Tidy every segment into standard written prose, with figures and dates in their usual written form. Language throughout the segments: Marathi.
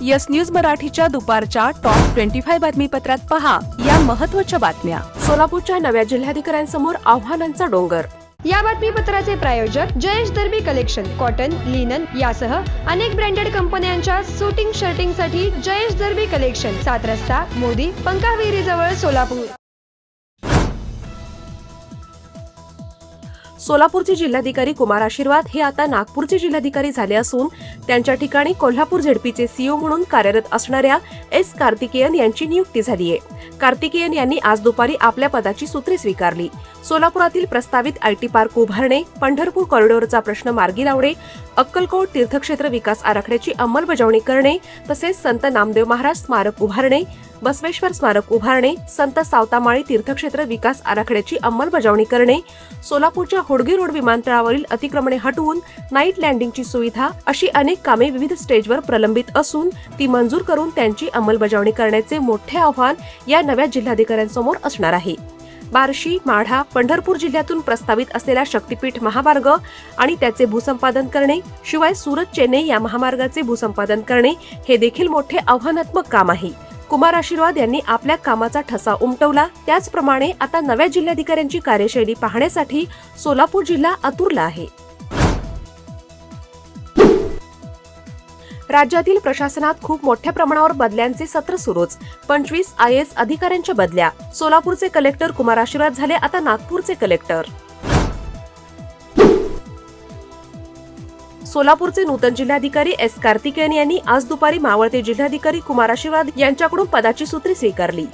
यस न्यूज मराठीच्या दुपारच्या टॉप 25 बातमीपत्रात पहा या महत्त्वाच्या बातम्या। सोलापूरच्या नव्या जिल्हाधिकाऱ्यांसमोर आव्हानांचा डोंगर। या बातमीपत्राचे प्रायोजक जयेश दर्बी कलेक्शन, कॉटन, लिनन यासह अनेक ब्रँडेड कंपन्यांच्या शूटिंग शर्टिंगसाठी जयेश दर्बी कलेक्शन, 7 रस्ता मोदी पंकाविहिरी जवळ सोलापूर। सोलापूरचे जिल्हाधिकारी कुमार आशीर्वाद हे आता नागपूरचे जिल्हाधिकारी झाले असून त्यांच्या ठिकाणी कोल्हापूर झेडपीचे सीओ म्हणून कार्यरत असणाऱ्या एस कार्तिकेयन यांची नियुक्ती झाली आहे। कार्तिकेयन यांनी आज दुपारी आपल्या पदाची सूत्रे स्वीकारली। सोलापुरातील प्रस्तावित आयटी पार्क उभारणे, पंढरपूर कॉरिडॉरचा प्रश्न मार्गी लावणे, अक्कलकोट तीर्थक्षेत्र विकास आराखड्याची अंमलबजावणी करणे, तसेच संत नामदेव महाराज स्मारक उभारणे, बसवेश्वर स्मारक उभारणे, संत सावतामाळी तीर्थक्षेत्र विकास आराखड्याची अंमलबजावणी करणे, सोलापूरच्या होडगी रोड विमानतळावरील अतिक्रमणे हटवून नाईट लँडिंगची सुविधा अशी अनेक कामे विविध स्टेजवर प्रलंबित असून ती मंजूर करून त्यांची अंमलबजावणी करण्याचे मोठे आव्हान या नव्या जिल्हाधिकाऱ्यांसमोर असणार आहे। बार्शी, माढा, पंढरपूर जिल्ह्यातून प्रस्तावित असलेला शक्तीपीठ महामार्ग आणि त्याचे भूसंपादन करणे, शिवाय सुरत चेन्नई या महामार्गाचे भूसंपादन करणे हे देखील मोठे आव्हानात्मक काम आहे। कुमार आशीर्वाद यांनी आपल्या कामाचा ठसा उमटवला। त्याचप्रमाणे आता नव्या जिल्हाधिकाऱ्यांची कार्यशैली पाहण्यासाठी सोलापूर जिल्हा आतुरला आहे। राज्यातील प्रशासनात खूप मोठ्या प्रमाणावर बदल्यांचे सत्र सुरूच। 25 IAS अधिकाऱ्यांच्या बदल्या। सोलापूरचे कलेक्टर कुमार आशीर्वाद झाले आता नागपूरचे कलेक्टर। सोलापूरचे नूतन जिल्हाधिकारी एस कार्तिकेयन यांनी आज दुपारी मावळते जिल्हाधिकारी कुमार आशीर्वाद यांच्याकडून पदाची सूत्रे स्वीकारली।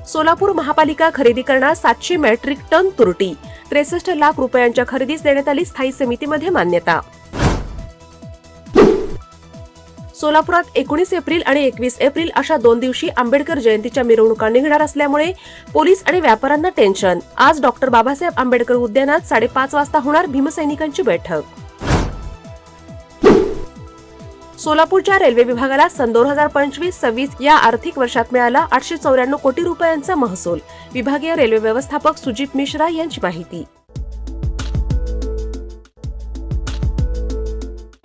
सोलापूर महापालिका खरेदी करणार 700 मेट्रिक टन तुरटी, 63 लाख रुपयांच्या खरेदीस देण्यात आली स्थायी समितीमध्ये मान्यता। सोलापुरात 19 एप्रिल आणि 21 एप्रिल अशा 2 दिवशी आंबेडकर जयंतीच्या मिरवणुका निघणार असल्यामुळे पोलीस आणि व्यापाऱ्यांना टेन्शन। आज डॉक्टर बाबासाहेब आंबेडकर उद्यानात 5:30 वाजता होणार भीमसैनिकांची बैठक। सोलापूरच्या रेल्वे विभागाला सन 2025-26 या आर्थिक वर्षात मिळाला 894 कोटी रुपयांचा महसूल। विभागीय रेल्वे व्यवस्थापक सुजित मिश्रा यांची माहिती।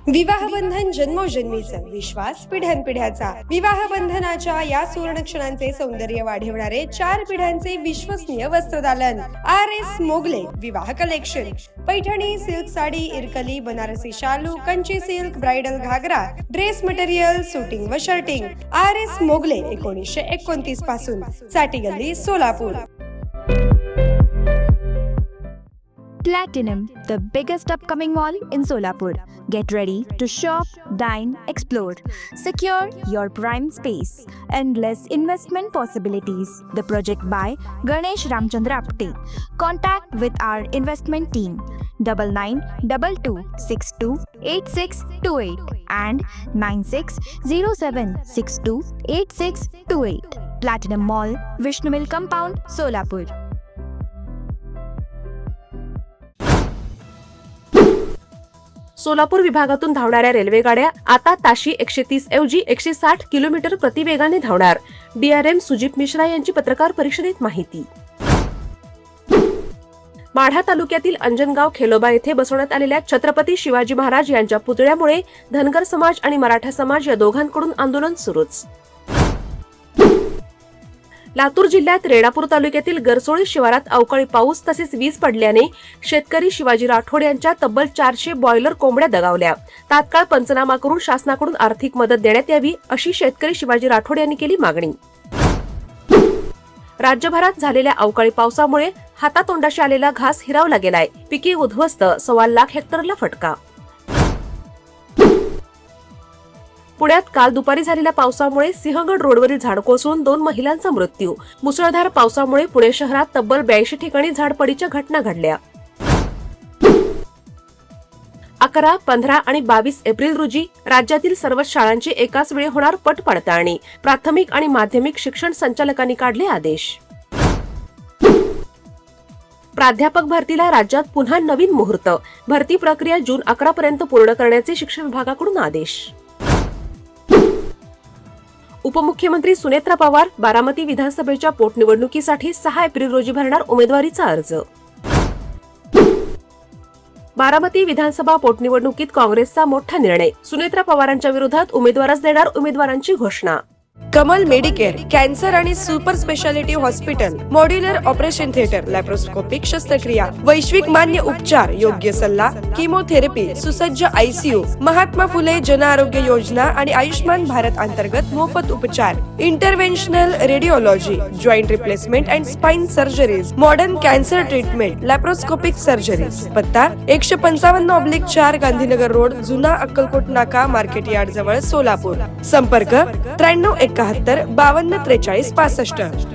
विवाह बंधन जन्मोजन्मीचा विश्वास पिढ्यानपिढ्याचा। विवाह बंधनाच्या या सुवर्ण क्षणांचे सौंदर्य वाढवणारे 4 पिढ्यांचे विश्वसनीय वस्त्रदालन RS मोगले विवाह कलेक्शन। पैठणी, सिल्क साडी, इरकली, बनारसी शालू, कंची सिल्क, ब्राइडल घागरा, ड्रेस मटेरियल, शूटिंग व शर्टिंग। RS मोगले 1929 पासून, साठी गल्ली, Solapur. Platinum, the biggest upcoming mall in Solapur. Get ready to shop, dine, explore. Secure your prime space. Endless investment possibilities. The project by Ganesh Ramchandra Apte. Contact with our investment team 9922628628 and 9607628628. Platinum Mall, Vishnu Mill Compound, Solapur. Solapur विभागातून धावणाऱ्या रेल्वेगाड्या आता ताशी 130 ऐवजी 160 किलोमीटर प्रतिवेगाने धावणार। DRM सुजित मिश्रा यांची पत्रकार परिषदेत माहिती। माढा तालुक्यातील अंजनगाव खेलोबा येथे बसवण्यात आलेल्या छत्रपती शिवाजी महाराज यांच्या पुतळ्यामुळे धनगर समाज आणि मराठा समाज या दोघांकडून आंदोलन सुरूच। लातूर जिल्ह्यात रेणापूर तालुक्यातील गरसोळी शिवारात अवकाळी पाऊस तसेच वीज पडल्याने शेतकरी शिवाजी राठोड यांच्या तब्बल 400 बॉयलर कोंबड्या दगावल्या। तात्काळ पंचनामा करून शासनाकडून आर्थिक मदत देण्यात यावी अशी शेतकरी शिवाजी राठोड यांनी केली मागणी। राज्यभरात झालेल्या अवकाळी पावसामुळे हातातोंडाशी आलेला घास हिरावला गेलाय। पिके उद्ध्वस्त, 1.25 लाख हेक्टरला फटका। पुण्यात काल दुपारी झालेल्या पावसामुळे सिंहगड रोडवरील झाड कोसळून 2 महिलांचा मृत्यू। मुसळधार पावसामुळे पुणे शहरात तब्बल 82 ठिकाणी झाडपडीच्या घटना घडल्या। 11, 15 आणि 22 एप्रिल रोजी राज्यातील सर्व शाळांची एकाच वेळी होणार पट पडताळणी। प्राथमिक आणि माध्यमिक शिक्षण संचालकांनी काढले आदेश। प्राध्यापक भरतीला राज्यात पुन्हा नवीन मुहूर्त। भरती प्रक्रिया जून 11 पर्यंत पूर्ण करण्याचे शिक्षण विभागाकडून आदेश। उपमुख्यमंत्री सुनेत्रा पवार बारामती विधानसभेच्या पोटनिवडणुकीसाठी 6 एप्रिल रोजी भरणार उमेदवारीचा अर्ज। बारामती विधानसभा पोटनिवडणुकीत काँग्रेसचा मोठा निर्णय, सुनेत्रा पवारांच्या विरोधात उमेदवारच देणार उमेदवारांची घोषणा. कमल मेडिकेअर, कॅन्सर आणि super speciality hospital, modular operation theatre, laparoscopic शस्त्रक्रिया, वैश्विक मान्य उपचार, योग्य सल्ला, किमोथेरपी, सुसज्ज ICU, महात्मा फुले जन आरोग्य योजना आणि आयुष्मान भारत अंतर्गत मोफत उपचार, interventional radiology, joint replacement and spine surgeries, modern cancer treatment, laparoscopic surgeries. पत्ता 155/4 गांधीनगर रोड, जुना अक्कलकोट नाका, मार्केट यार्ड जवळ, सोलापूर. संपर्क 9371 5243 65.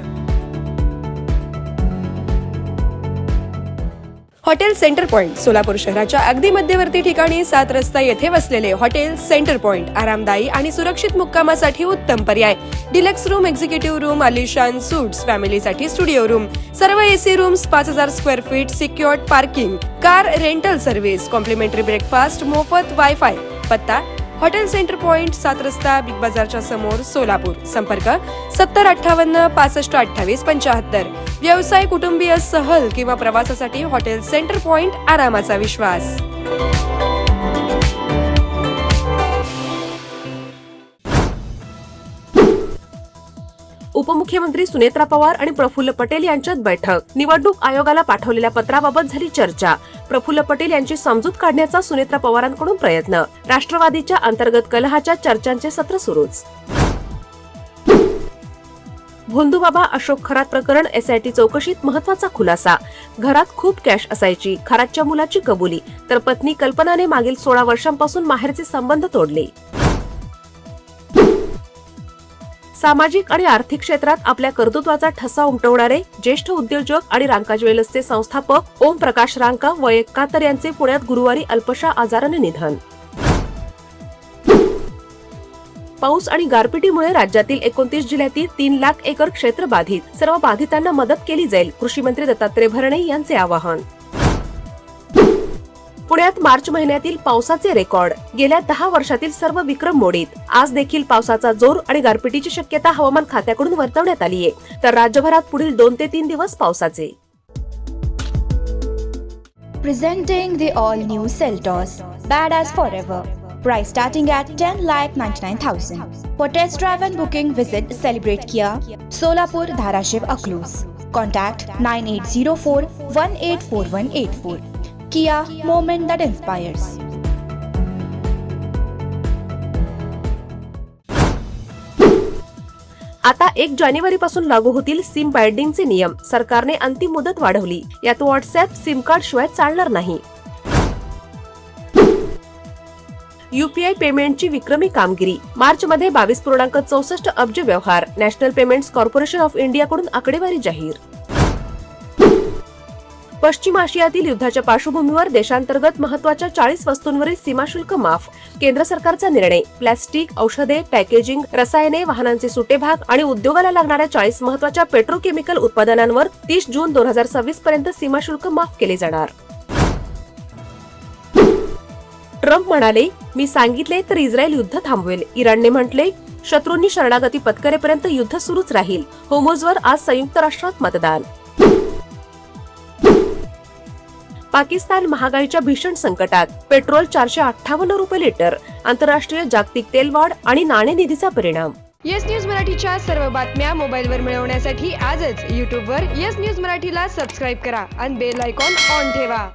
हॉटेल सेंटर पॉइंट, सोलापूर शहराच्या अगदी मध्यवर्ती ठिकाणी 7 रस्ता येथे वसलेले हॉटेल सेंटर पॉइंट आरामदायी आणि सुरक्षित मुक्कामासाठी उत्तम पर्याय. डिलक्स रूम, एक्झिक्युटिव्ह रूम, आलिशान सूट्स, फॅमिलीसाठी स्टुडिओ रूम, सर्व AC rooms, 5000 square feet, secured parking, car rental service, complimentary breakfast, मोफत वायफाय. पत्ता हॉटेल सेंटर पॉइंट, 7 रस्ता, बिग बाजारच्या समोर, सोलापूर. संपर्क 7058 6528 75. व्यवसाय, कुटुंबीय, सहल किंवा प्रवासासाठी हॉटेल सेंटर पॉइंट, आरामाचा विश्वास. उपमुख्यमंत्री सुनेत्रा पवार आणि प्रफुल्ल पटेल यांच्यात बैठक. निवडणूक आयोगाला पाठवलेल्या पत्राबाबत झाली चर्चा. प्रफुल्ल पटेल यांची समजूत काढण्याचा सुनेत्रा पवारांकडून प्रयत्न. राष्ट्रवादीच्या अंतर्गत कलहाच्या चर्चांचे सत्र सुरूच. भोंदूबाबा अशोक खरात प्रकरण, SIT चौकशीत महत्वाचा खुलासा. घरात खूप कॅश असायची, खरातच्या मुलाची कबुली, तर पत्नी कल्पनाने मागील 16 वर्षांपासून माहेरचे संबंध तोडले. सामाजिक आणि आर्थिक क्षेत्रात आपल्या कर्तृत्वाचा ठसा उमटवणारे ज्येष्ठ उद्योजक आणि रांका ज्वेलर्सचे संस्थापक ओम प्रकाश रांका वय 71 यांचे पुण्यात गुरुवारी अल्पशा आजाराने निधन. पाऊस आणि गारपिटीमुळे राज्यातील 29 जिल्ह्यातील 3 लाख एकर क्षेत्र बाधित. सर्व बाधितांना मदत केली जाईल, कृषी मंत्री दत्तात्रय भरणे यांचे आवाहन. पुण्यात मार्च महिन्यातील पावसाचे रेकॉर्ड. गेल्या 10 वर्षातील सर्व विक्रम मोडीत. आज देखील पावसाचा जोर आणि गारपिटीची शक्यता हवामान खात्याकडून वर्तवण्यात आली आहे, तर राज्यभरात पुढील 2 ते 3 दिवस पावसाचे. Presenting the all-new Seltos, badass forever. Price starting at 10,99,000. For test drive and booking, visit Celebrate Kia, Solapur, Dharashiv, Aklus. Contact 9804 184184. Kia, moment that inspires. आता 1 जानेवारी पासून लागू होतील सिम बाइंडिंगचे नियम. सरकारने अंतिम मुदत वाढवली. यात व्हॉट्सअॅप सिम कार्ड शिवाय चालणार नाही. UPI पेमेंटची विक्रमी कामगिरी. मार्चमध्ये 22.64 अब्ज व्यवहार. नॅशनल पेमेंट्स कॉर्पोरेशन ऑफ इंडियाकडून आकडेवारी जाहीर. पश्चिम आशियातील युद्धाच्या पार्श्वभूमीवर देशांतर्गत महत्वाच्या 40 वस्तूंवरील सीमाशुल्क माफ. केंद्र सरकारचा निर्णय. प्लॅस्टिक, औषधे, पॅकेजिंग, रसायने, वाहनांचे सुटे भाग आणि उद्योगाला लागणाऱ्या 40 महत्वाच्या पेट्रोकेमिकल उत्पादनांवर 30 जून 2026 पर्यंत सीमाशुल्क माफ केले जाणार. ट्रम्प म्हणाले, मी सांगितले तर इस्रायल युद्ध थांबवेल. इराणने म्हटले, शत्रूंनी शरणागती पत्करेपर्यंत युद्ध सुरूच राहील. होमोजवर आज संयुक्त राष्ट्रात मतदान. पाकिस्तान महागाईच्या भीषण संकटात. पेट्रोल 458 रुपये लिटर. आंतरराष्ट्रीय जागतिक तेलवाढ आणि नाणेनिधीचा परिणाम. येस न्यूज मराठीच्या सर्व बातम्या मोबाईलवर मिळवण्यासाठी आजच YouTubeवर येस न्यूज मराठीला सबस्क्राईब करा आणि बेल आयकॉन ऑन ठेवा.